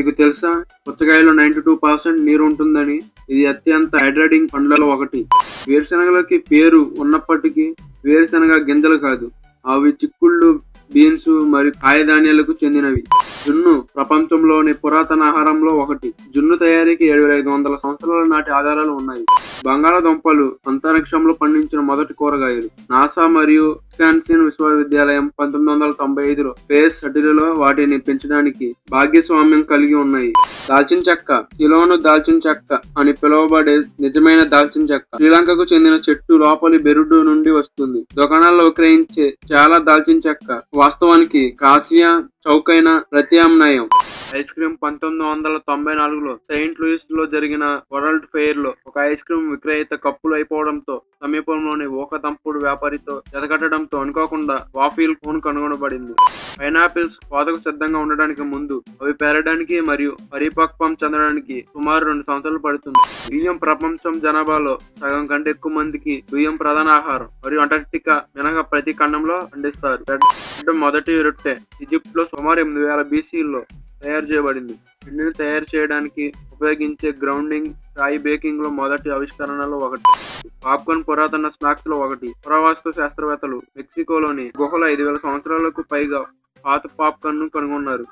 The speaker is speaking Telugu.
మీకు తెలుసా పుచ్చకాయలో 92% నీరు ఉంటుందని? ఇది అత్యంత హైడ్రేటింగ్ పండ్లలో ఒకటి. వేరుశనగలకి పేరు ఉన్నప్పటికీ వేరుశనగ గింజలు కాదు, అవి చిక్కుళ్ళు, బీన్స్ మరియు కాయధాన్యాలకు చెందినవి. జున్ను ప్రపంచంలోని పురాతన ఆహారంలో ఒకటి. జున్ను తయారీకి 7500 సంవత్సరాల నాటి ఆధారాలు ఉన్నాయి. బంగాళాదుంపలు అంతరిక్షంలో పండించిన మొదటి కూరగాయలు. నాసా మరియు విస్కాన్సిన్ విశ్వవిద్యాలయం 1995లో స్పేస్ షటిల్లో వాటిని పెంచడానికి భాగస్వామ్యం కలిగి ఉన్నాయి. దాల్చిన చెక్క. కిలోను దాల్చిన చెక్క అని పిలువబడే నిజమైన దాల్చిన చెక్క శ్రీలంకకు చెందిన చెట్టు లోపలి బెరడు నుండి వస్తుంది. దుకాణాల్లో విక్రయించే చాలా దాల్చిన చెక్క వాస్తవానికి కాసియా చౌకైన ప్రత్యామ్నాయం. ఐస్ క్రీమ్ 1994లో సెయింట్ లూయిస్ లో జరిగిన వరల్డ్ ఫెయిర్ లో ఒక ఐస్ క్రీమ్ విక్రేత కప్పులు అయిపోవడంతో సమీపంలోని ఊకదంపుడు వ్యాపారితో జతకట్టడంతో అనుకోకుండా వాఫిల్ కోన్ కనుగొనబడింది. పైనాపిల్స్ కోతకు సిద్ధంగా ఉండడానికి ముందు అవి పెరగడానికి మరియు పరిపక్వం చెందడానికి సుమారు 2 సంవత్సరాలు పడుతుంది. బియ్యం. ప్రపంచం జనాభాలో సగం కంటే ఎక్కువ మందికి బియ్యం ప్రధాన ఆహారం మరియు అంటార్క్టికా మినహా ప్రతి ఖండంలో పండిస్తారు. బ్రెడ్ మొదటి రొట్టె ఈజిప్ట్ లో సుమారు 8000 BC-లో తయారు చేయబడింది. పిండిని తయారు చేయడానికి ఉపయోగించే గ్రౌండింగ్ రాయి బేకింగ్ లో మొదటి ఆవిష్కరణలో ఒకటి. పాప్కార్న్ పురాతన స్నాక్స్ లో ఒకటి. పురావస్తు శాస్త్రవేత్తలు మెక్సికోలోని గుహలో 5000 సంవత్సరాలకు పైగా పాత పాప్కార్న్ ను కనుగొన్నారు.